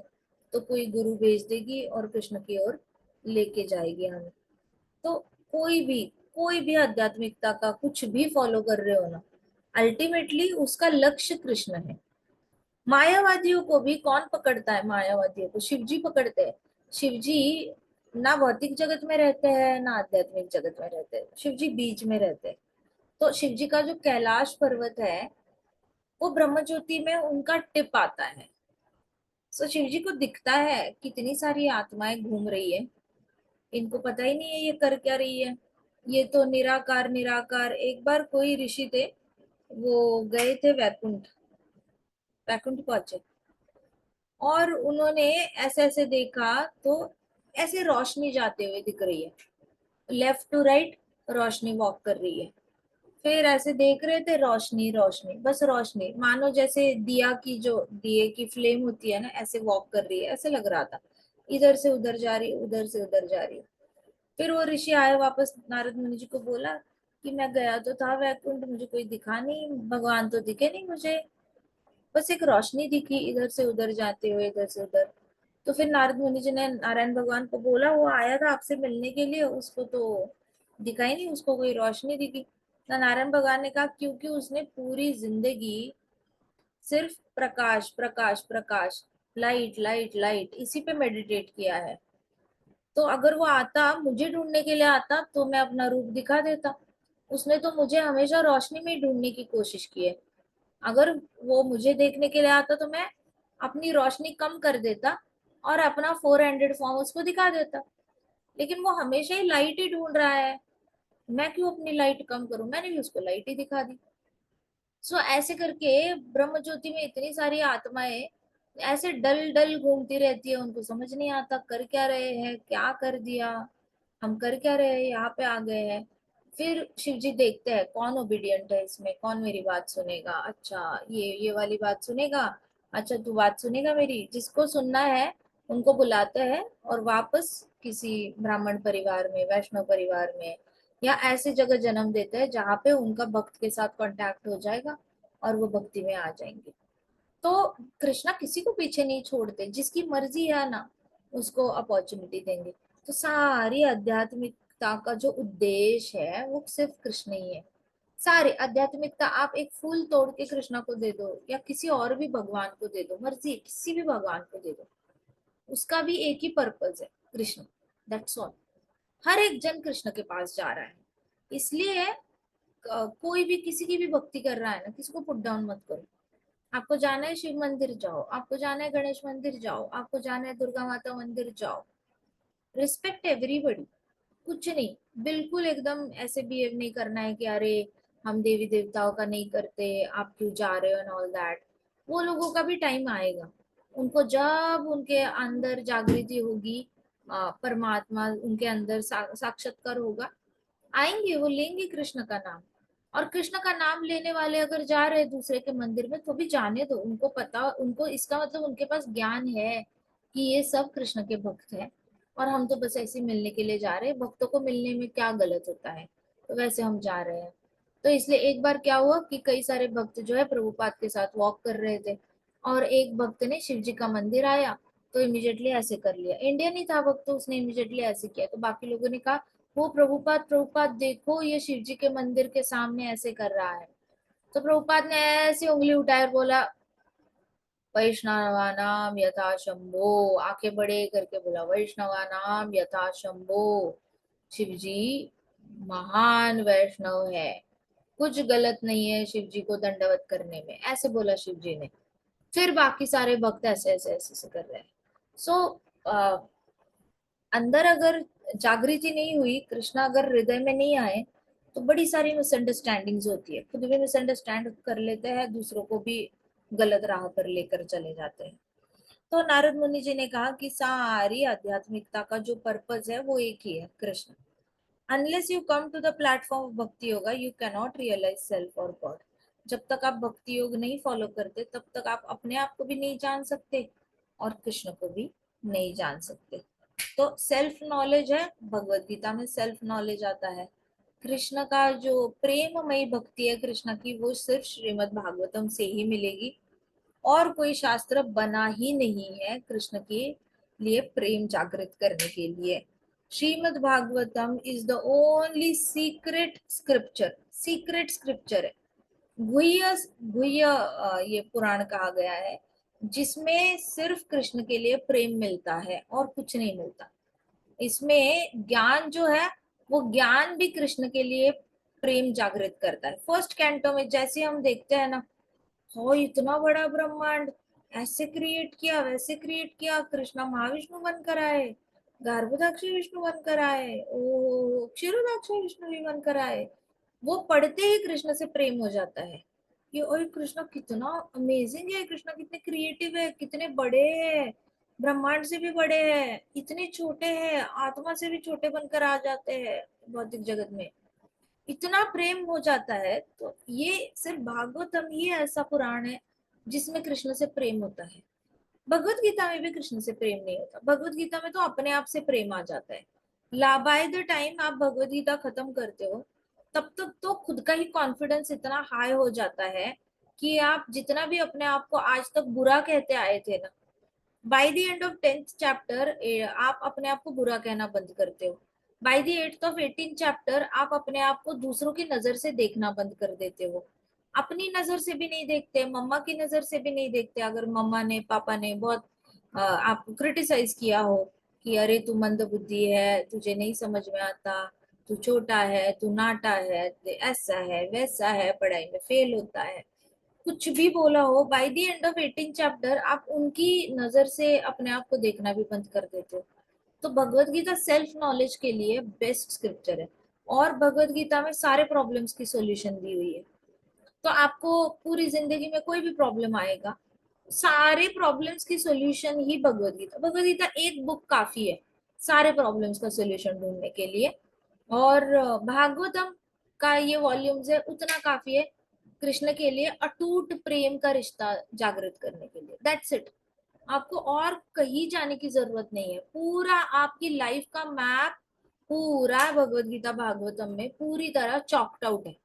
तो कोई गुरु भेज देगी और कृष्ण की ओर लेके जाएगी हमें। तो कोई भी आध्यात्मिकता का कुछ भी फॉलो कर रहे हो ना, अल्टीमेटली उसका लक्ष्य कृष्ण है। मायावादियों को भी कौन पकड़ता है? मायावादियों को शिव जी पकड़ते हैं। शिव जी ना भौतिक जगत में रहते हैं ना आध्यात्मिक जगत में रहते हैं, शिव जी बीच में रहते हैं। तो शिव जी का जो कैलाश पर्वत है, वो ब्रह्म ज्योति में उनका टिप आता है। सो शिव जी को दिखता है कितनी सारी आत्माएं घूम रही है, इनको पता ही नहीं है ये कर क्या रही है, ये तो निराकार निराकार। एक बार कोई ऋषि थे, वो गए थे वैकुंठ, वैकुंठ पहुंचे, और उन्होंने ऐसे ऐसे देखा, तो ऐसे रोशनी जाते हुए दिख रही है, left to right Roshni walk कर रही है। फिर ऐसे देख रहे थे, रोशनी रोशनी बस रोशनी, मानो जैसे दिया की जो दिए की फ्लेम होती है ना, ऐसे वॉक कर रही है, ऐसे लग रहा था। इधर से उधर जा रही है, उधर से उधर जा रही है। फिर वो ऋषि आए वापस, नारद मुनि जी को बोला कि मैं गया तो था वैकुंठ, मुझे कोई दिखा नहीं, भगवान तो दिखे नहीं मुझे, बस एक रोशनी दिखी इधर से उधर जाते हुए, इधर से उधर। तो फिर नारद मुनि जी ने नारायण भगवान को बोला, वो आया था आपसे मिलने के लिए, उसको तो दिखा ही नहीं, उसको कोई रोशनी दिखी। तो नारायण भगवान ने कहा क्योंकि उसने पूरी जिंदगी सिर्फ Prakash Prakash Prakash, light light light, इसी पे मेडिटेट किया है। तो अगर वो आता, मुझे ढूंढने के लिए आता, तो मैं अपना रूप दिखा देता। उसने तो मुझे हमेशा रोशनी में ही ढूंढने की कोशिश की है। अगर वो मुझे देखने के लिए आता तो मैं अपनी रोशनी कम कर देता और अपना 400 फॉर्म उसको दिखा देता। लेकिन वो हमेशा ही लाइट ही ढूंढ रहा है, मैं क्यों अपनी लाइट कम करूं, मैंने भी उसको लाइट ही दिखा दी। सो ऐसे करके ब्रह्म ज्योति में इतनी सारी आत्माएं ऐसे डल डल घूमती रहती है, उनको समझ नहीं आता कर क्या रहे हैं, क्या कर दिया, हम कर क्या रहे हैं, यहाँ पे आ गए हैं। फिर शिव जी देखते हैं कौन ओबीडियंट है इसमें, कौन मेरी बात सुनेगा, अच्छा ये वाली बात सुनेगा, अच्छा तू बात सुनेगा मेरी, जिसको सुनना है उनको बुलाते हैं और वापस किसी ब्राह्मण परिवार में, वैष्णव परिवार में, या ऐसी जगह जन्म देते हैं जहाँ पे उनका भक्त के साथ कांटेक्ट हो जाएगा और वो भक्ति में आ जाएंगे। तो कृष्णा किसी को पीछे नहीं छोड़ते, जिसकी मर्जी है ना उसको अपॉर्चुनिटी देंगे। तो सारी आध्यात्मिकता का जो उद्देश्य है वो सिर्फ कृष्ण ही है। सारी आध्यात्मिकता आप एक फूल तोड़ के कृष्णा को दे दो या किसी और भी भगवान को दे दो, मर्जी किसी भी भगवान को दे दो, उसका भी एक ही पर्पज है, कृष्ण, दैट्स ऑल। हर एक जन कृष्ण के पास जा रहा है। इसलिए कोई भी किसी की भी भक्ति कर रहा है ना, किसी को पुट डाउन मत करो। आपको जाना है शिव मंदिर जाओ, आपको जाना है गणेश मंदिर जाओ, आपको जाना है दुर्गा माता मंदिर जाओ, रिस्पेक्ट एवरीबडी। कुछ नहीं, बिल्कुल एकदम ऐसे बिहेव नहीं करना है कि अरे हम देवी देवताओं का नहीं करते, आप क्यों जा रहे हो एंड ऑल दैट। वो लोगों का भी टाइम आएगा, उनको जब उनके अंदर जागृति होगी, परमात्मा उनके अंदर साक्षात्कार होगा, आएंगे वो, लेंगे कृष्ण का नाम। और कृष्ण का नाम लेने वाले अगर जा रहे हैं दूसरे के मंदिर में तो भी जाने दो, उनको पता, उनको इसका मतलब उनके पास ज्ञान है कि ये सब कृष्ण के भक्त हैं, और हम तो बस ऐसे ही मिलने के लिए जा रहे हैं, भक्तों को मिलने में क्या गलत होता है, तो वैसे हम जा रहे हैं। तो इसलिए एक बार क्या हुआ कि कई सारे भक्त जो है प्रभुपाद के साथ वॉक कर रहे थे, और एक भक्त ने शिव जी का मंदिर आया, तो इमिजिएटली ऐसे कर लिया, इंडियन ही था भक्त, तो उसने इमिजिएटली ऐसे किया, तो बाकी लोगों ने कहा वो प्रभुपाद प्रभुपाद देखो ये शिव जी के मंदिर के सामने ऐसे कर रहा है। तो प्रभुपाद ने ऐसी उंगली उठाकर बोला वैष्णवानाम यथा शंभो, आंखें बड़े करके बोला वैष्णवानाम यथा शंभो, शिव जी महान वैष्णव है, कुछ गलत नहीं है शिव जी को दंडवत करने में, ऐसे बोला शिव जी ने। फिर बाकी सारे भक्त ऐसे ऐसे ऐसे ऐसे कर रहे हैं। सो अंदर अगर जागृति नहीं हुई, कृष्णा अगर हृदय में नहीं आए, तो बड़ी सारी मिसअंडरस्टैंडिंग्स होती है, खुद भी मिसअंडरस्टैंड कर लेते हैं, दूसरों को भी गलत राह पर लेकर चले जाते हैं। तो नारद मुनि जी ने कहा कि सारी आध्यात्मिकता का जो पर्पस है वो एक ही है, Krishna. Unless you come to the platform of bhakti yoga you cannot realise self और गॉड। जब तक आप भक्ति योग नहीं फॉलो करते तब तक आप अपने आप को भी नहीं जान सकते और कृष्ण को भी नहीं जान सकते। तो सेल्फ नॉलेज है, भगवत गीता में सेल्फ नॉलेज आता है। कृष्ण का जो प्रेममयी भक्ति है कृष्ण की, वो सिर्फ श्रीमद् भागवतम से ही मिलेगी। और कोई शास्त्र बना ही नहीं है कृष्ण के लिए प्रेम जागृत करने के लिए। Shrimad Bhagavatam is the only secret scripture, secret scripture है। गुह्य गुह्य ये पुराण कहा गया है, जिसमें सिर्फ कृष्ण के लिए प्रेम मिलता है और कुछ नहीं मिलता। इसमें ज्ञान जो है, वो ज्ञान भी कृष्ण के लिए प्रेम जागृत करता है। फर्स्ट कैंटो में जैसे हम देखते हैं ना, हो इतना बड़ा ब्रह्मांड, ऐसे क्रिएट किया वैसे क्रिएट किया, कृष्णा महाविष्णु बनकर आए, गर्भधाक्षी विष्णु बनकर आए, ओ क्षीरोदाक्षी विष्णु भी बनकर आए। वो पढ़ते ही कृष्ण से प्रेम हो जाता है। ये ओए कृष्णा कितना अमेजिंग है, कृष्णा कितने क्रिएटिव है, कितने बड़े हैं, ब्रह्मांड से भी बड़े हैं, इतने छोटे हैं, आत्मा से भी छोटे बनकर आ जाते हैं भौतिक जगत में। इतना प्रेम हो जाता है। तो ये सिर्फ भागवतम ही ऐसा पुराण है जिसमें कृष्ण से प्रेम होता है। भगवत गीता में भी कृष्ण से प्रेम नहीं होता। भगवत गीता में तो अपने आप से प्रेम आ जाता है। ला बाय द टाइम आप भगवत गीता खत्म करते हो, तब तक तो खुद का ही कॉन्फिडेंस इतना हाई हो जाता है कि आप जितना भी अपने आप को आज तक बुरा कहते आए थे ना, by the end of 10th chapter आप अपने आप को बुरा कहना बंद करते हो। By the 8th of 18th chapter आप अपने आप को दूसरों की नजर से देखना बंद कर देते हो। अपनी नजर से भी नहीं देखते, मम्मा की नजर से भी नहीं देखते। अगर मम्मा ने पापा ने बहुत आपको क्रिटिसाइज किया हो कि अरे तू मंद बुद्धि है, तुझे नहीं समझ में आता, तू छोटा है, तू नाटा है, ऐसा है वैसा है, पढ़ाई में फेल होता है, कुछ भी बोला हो, by the end of 18 chapter आप उनकी नजर से अपने आप को देखना भी बंद कर देते हो। तो भगवत गीता सेल्फ नॉलेज के लिए बेस्ट स्क्रिप्चर है। और भगवत गीता में सारे प्रॉब्लम्स की सॉल्यूशन दी हुई है। तो आपको पूरी जिंदगी में कोई भी प्रॉब्लम आएगा, सारे प्रॉब्लम्स की सॉल्यूशन ही भगवत गीता। भगवत गीता एक बुक काफी है सारे प्रॉब्लम्स का सॉल्यूशन ढूंढने के लिए। और भागवतम का ये वॉल्यूम्स है उतना काफी है कृष्ण के लिए अटूट प्रेम का रिश्ता जागृत करने के लिए। That's it. आपको और कहीं जाने की जरूरत नहीं है। पूरा आपकी लाइफ का मैप पूरा भगवत गीता भागवतम में पूरी तरह चॉक्ड आउट है।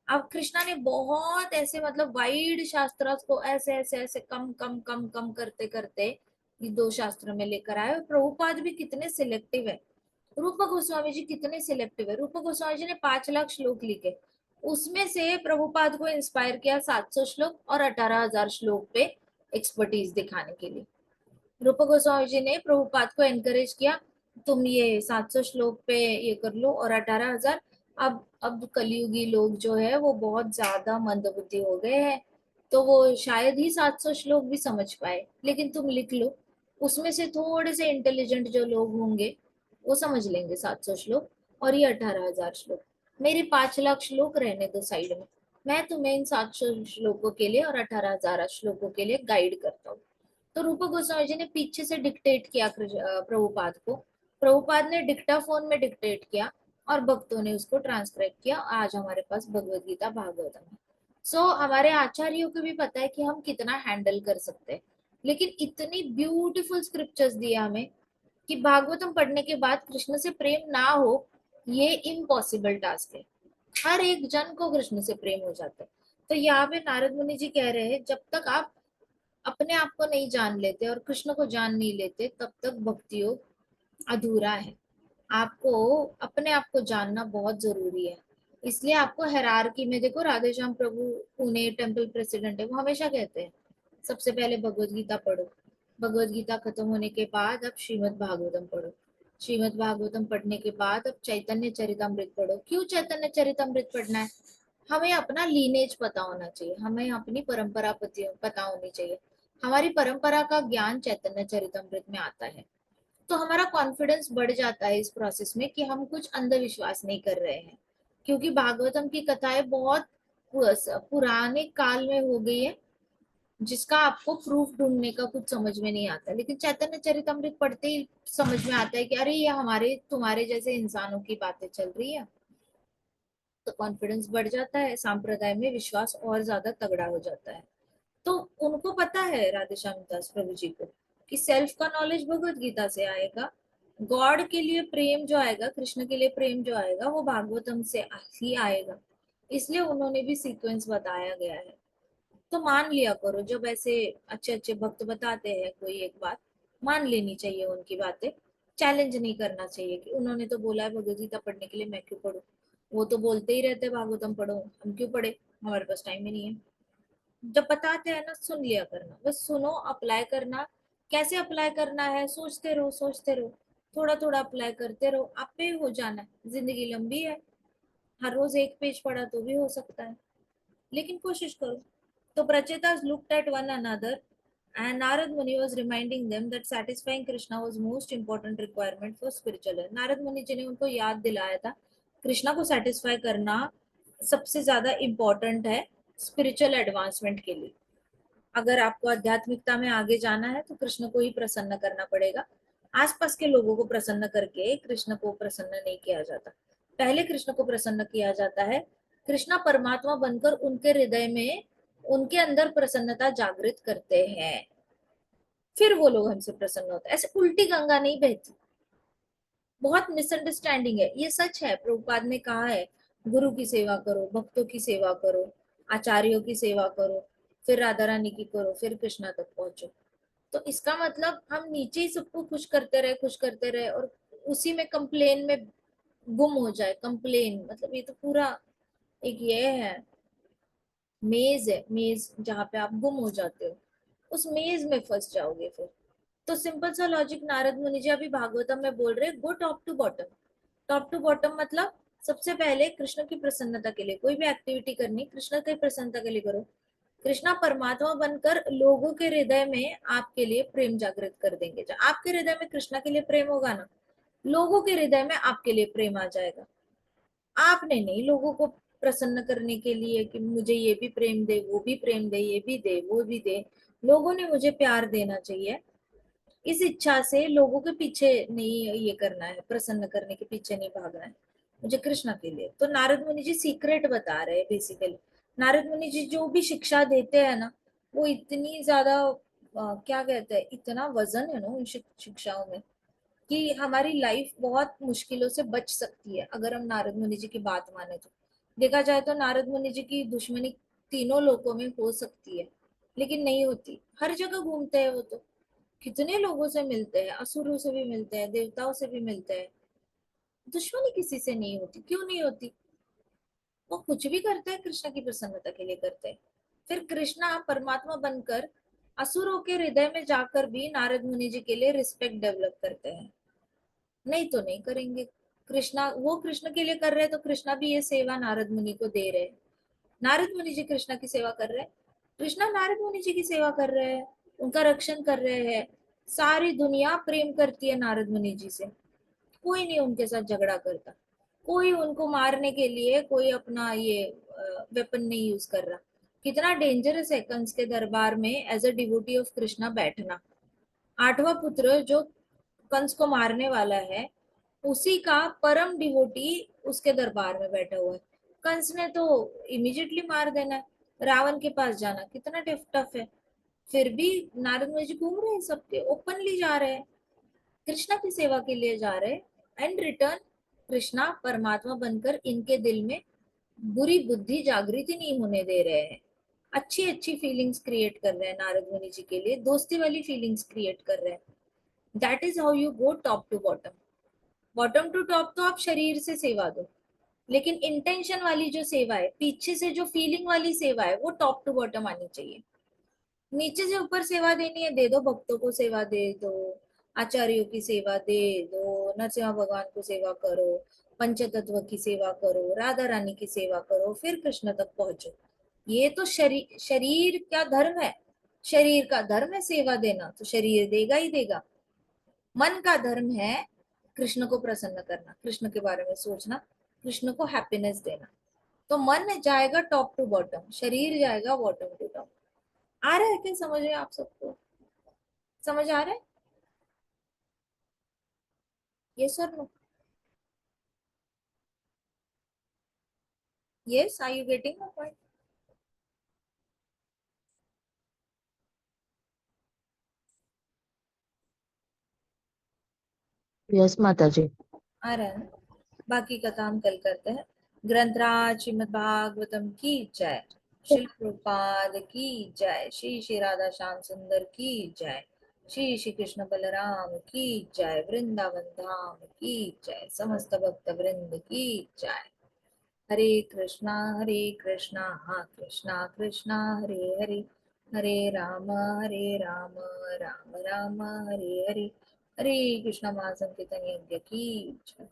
अब कृष्णा ने बहुत ऐसे मतलब वाइड शास्त्र को ऐसे ऐसे ऐसे कम कम कम कम करते करते ये दो शास्त्र में लेकर आए। और प्रभुपाद भी कितने सिलेक्टिव है, रूप गोस्वामी जी कितने सिलेक्टिव है। रूप गोस्वामी जी ने 5 लाख श्लोक लिखे, उसमें से प्रभुपाद को इंस्पायर किया 700 श्लोक और 18,000 श्लोक पे एक्सपर्टीज दिखाने के लिए। रूप गोस्वामी जी ने प्रभुपाद को एनकरेज किया, तुम ये 700 श्लोक पे ये कर लो और 18,000। अब कलयुगी लोग जो है वो बहुत ज्यादा मंदबुद्धि हो गए हैं, तो वो शायद ही 700 श्लोक भी समझ पाए, लेकिन तुम लिख लो, उसमें से थोड़े से इंटेलिजेंट जो लोग होंगे वो समझ लेंगे 700 श्लोक। और ये 18,000 श्लोक, मेरे 5 लाख श्लोक रहने दो साइड में, मैं तुम्हें इन 700 श्लोकों के लिए और 18,000 श्लोकों के लिए गाइड करता हूँ। तो रूप गोस्वामी जी ने पीछे से डिक्टेट किया प्रभुपाद को, प्रभुपाद ने डिक्टाफोन में डिक्टेट किया और भक्तों ने उसको ट्रांसक्राइब किया। आज हमारे पास भगवत गीता भागवतम है। सो हमारे आचार्यों को भी पता है कि हम कितना हैंडल कर सकते हैं। लेकिन इतनी ब्यूटीफुल स्क्रिप्चर्स दिया हमें कि भागवतम पढ़ने के बाद कृष्ण से प्रेम ना हो, ये इम्पॉसिबल टास्क है। हर एक जन को कृष्ण से प्रेम हो जाता है। तो यहाँ पे नारद मुनि जी कह रहे हैं, जब तक आप अपने आप को नहीं जान लेते और कृष्ण को जान नहीं लेते तब तक भक्ति योग अधूरा है। आपको अपने आप को जानना बहुत जरूरी है। इसलिए आपको हायरार्की में देखो, राधे श्याम प्रभु पुणे टेम्पल प्रेसिडेंट है, वो हमेशा कहते हैं सबसे पहले भगवत गीता पढ़ो, भगवत गीता खत्म होने के बाद अब श्रीमद् भागवतम पढ़ो, श्रीमद् भागवतम पढ़ने के बाद अब चैतन्य चरितमृत पढ़ो। क्यों चैतन्य चरितमृत पढ़ना है? हमें अपना लीनेज पता होना चाहिए, हमें अपनी परंपरा पता होनी चाहिए। हमारी परंपरा का ज्ञान चैतन्य चरितमृत में आता है, तो हमारा कॉन्फिडेंस बढ़ जाता है इस प्रोसेस में कि हम कुछ अंधविश्वास नहीं कर रहे हैं। क्योंकि भागवतम की कथाएं बहुत पुराने काल में हो गई है, जिसका आपको प्रूफ ढूंढने का कुछ समझ में नहीं आता, लेकिन चैतन्य चरितमृत पढ़ते ही समझ में आता है कि अरे ये हमारे तुम्हारे जैसे इंसानों की बातें चल रही है। तो कॉन्फिडेंस बढ़ जाता है, सांप्रदाय में विश्वास और ज्यादा तगड़ा हो जाता है। तो उनको पता है राधे श्याम दास प्रभु जी को कि सेल्फ का नॉलेज भगवत गीता से आएगा, गॉड के लिए प्रेम जो आएगा, कृष्ण के लिए प्रेम जो आएगा वो भागवतम से ही आएगा। इसलिए उन्होंने भी सीक्वेंस बताया गया है। तो मान लिया करो, जब ऐसे अच्छे अच्छे भक्त बताते हैं कोई एक बात, मान लेनी चाहिए उनकी बातें। चैलेंज नहीं करना चाहिए कि उन्होंने तो बोला है भगवत गीता पढ़ने के लिए, मैं क्यों पढूं। वो तो बोलते ही रहते हैं भागवतम पढ़ो, हम क्यों पढ़े, हमारे पास टाइम ही नहीं है। जब बताते हैं ना, सुन लिया करना, बस सुनो, अप्लाई करना। कैसे अप्लाई करना है, सोचते रहो सोचते रहो, थोड़ा थोड़ा अप्लाई करते रहो, आप पे हो जाना है। जिंदगी लंबी है, हर रोज एक पेज पढ़ा तो भी हो सकता है, लेकिन कोशिश करो। तो Prachetas looked at one another, and Narad Muni was reminding them that satisfying Krishna was most important requirement for spiritual life. Narad Muni ji ने उनको याद दिलाया था, कृष्णा को सेटिस्फाई करना सबसे ज्यादा इम्पोर्टेंट है स्पिरिचुअल एडवांसमेंट के लिए। अगर आपको आध्यात्मिकता में आगे जाना है तो कृष्ण को ही प्रसन्न करना पड़ेगा। आसपास के लोगों को प्रसन्न करके कृष्ण को प्रसन्न नहीं किया जाता, पहले कृष्ण को प्रसन्न किया जाता है। कृष्णा परमात्मा बनकर उनके हृदय में, उनके अंदर प्रसन्नता जागृत करते हैं, फिर वो लोग हमसे प्रसन्न होते हैं। ऐसे उल्टी गंगा नहीं बहती। बहुत मिसअंडरस्टैंडिंग है, ये सच है, प्रभुपाद ने कहा है गुरु की सेवा करो, भक्तों की सेवा करो, आचार्यों की सेवा करो, फिर राधा रानी की करो, फिर कृष्णा तक पहुंचो। तो इसका मतलब हम नीचे ही सबको खुश करते रहे, खुश करते रहे, और उसी में कंप्लेन में गुम हो जाए। कंप्लेन मतलब ये तो पूरा एक ये है, मेज है, मेज जहाँ पे आप गुम हो जाते हो, उस मेज में फंस जाओगे फिर। तो सिंपल सा लॉजिक नारद मुनि जी अभी भागवतम में बोल रहे, go top to bottom. Top to bottom मतलब सबसे पहले कृष्ण की प्रसन्नता के लिए कोई भी एक्टिविटी करनी, कृष्ण की प्रसन्नता के लिए करो। कृष्णा परमात्मा बनकर लोगों के हृदय में आपके लिए प्रेम जागृत कर देंगे। जब आपके हृदय में कृष्णा के लिए प्रेम होगा ना, लोगों के हृदय में आपके लिए प्रेम आ जाएगा। आपने नहीं लोगों को प्रसन्न करने के लिए कि मुझे ये भी प्रेम दे, वो भी प्रेम दे, ये भी दे, वो भी दे, लोगों ने मुझे प्यार देना चाहिए, इस इच्छा से लोगों के पीछे नहीं ये करना है, प्रसन्न करने के पीछे नहीं भागना है, मुझे कृष्णा के लिए। तो नारद मुनि जी सीक्रेट बता रहे हैं बेसिकली। नारद मुनि जी जो भी शिक्षा देते हैं ना, वो इतनी ज्यादा क्या कहते हैं, इतना वजन है ना उन शिक्षाओं में कि हमारी लाइफ बहुत मुश्किलों से बच सकती है अगर हम नारद मुनि जी की बात माने तो। देखा जाए तो नारद मुनि जी की दुश्मनी तीनों लोकों में हो सकती है, लेकिन नहीं होती। हर जगह घूमते हैं वो तो, कितने लोगों से मिलते हैं, असुरों से भी मिलते हैं, देवताओं से भी मिलते हैं, दुश्मनी किसी से नहीं होती। क्यों नहीं होती? वो कुछ भी करते हैं कृष्ण की प्रसन्नता के लिए करते हैं। फिर कृष्णा परमात्मा बनकर असुरों के हृदय में जाकर भी नारद मुनि जी के लिए रिस्पेक्ट डेवलप करते हैं। नहीं तो नहीं करेंगे। कृष्णा वो कृष्ण के लिए कर रहे हैं, तो कृष्णा भी ये सेवा नारद मुनि को दे रहे हैं। नारद मुनि जी कृष्णा की सेवा कर रहे हैं, कृष्णा नारद मुनि जी की सेवा कर रहे हैं, उनका रक्षण कर रहे हैं। सारी दुनिया प्रेम करती है नारद मुनि जी से, कोई नहीं उनके साथ झगड़ा करता, कोई उनको मारने के लिए कोई अपना ये वेपन नहीं यूज कर रहा। कितना डेंजरस है कंस के दरबार में as a devotee of Krishna बैठना। आठवां पुत्र जो कंस को मारने वाला है, उसी का परम डिवोटी उसके दरबार में बैठा हुआ है। कंस ने तो इमिजिएटली मार देना है, रावण के पास जाना कितना टफ है। फिर भी नारद मुनि जी घूम रहे हैं, सबके ओपनली जा रहे हैं, कृष्णा की सेवा के लिए जा रहे हैं। एंड रिटर्न कृष्णा परमात्मा बनकर इनके दिल में बुरी बुद्धि जागृति नहीं होने दे रहे हैं, अच्छी अच्छी फीलिंग्स क्रिएट कर रहे हैं नारद मुनि जी के लिए, दोस्ती वाली फीलिंग्स क्रिएट कर रहे हैं। That is how you go top to bottom. Bottom to top तो आप शरीर से सेवा दो, लेकिन इंटेंशन वाली जो सेवा है, पीछे से जो फीलिंग वाली सेवा है, वो टॉप टू बॉटम आनी चाहिए। नीचे से ऊपर सेवा देनी है, दे दो, भक्तों को सेवा दे दो, आचार्यों की सेवा दे दो, नरसिम्हा भगवान को सेवा करो, पंचतत्व की सेवा करो, राधा रानी की सेवा करो, फिर कृष्ण तक पहुंचो। ये तो शरीर शरीर का धर्म है। शरीर का धर्म है सेवा देना, तो शरीर देगा ही देगा। मन का धर्म है कृष्ण को प्रसन्न करना, कृष्ण के बारे में सोचना, कृष्ण को हैप्पीनेस देना। तो मन जाएगा टॉप टू बॉटम, शरीर जाएगा बॉटम टू टॉप। आ रहा है क्या समझ में आप सबको? समझ आ रहा है? ये sir no? Yes, are you getting my point? Yes माता जी। आ रहा है ना? बाकी का काम कल करते हैं। ग्रंथराज श्रीमद् भागवतम की जय। शिल प्रभुपाद की जय। श्री श्री राधा श्याम सुंदर की जय। श्री श्री कृष्ण बलराम की जय। वृंदावन धाम की जय। समस्त भक्त वृंद की जय। हरे कृष्णा हाँ कृष्णा कृष्णा हरे हरे, हरे राम राम राम हरे हरे, हरे कृष्ण महासंकीर्तन यज्ञ की जय।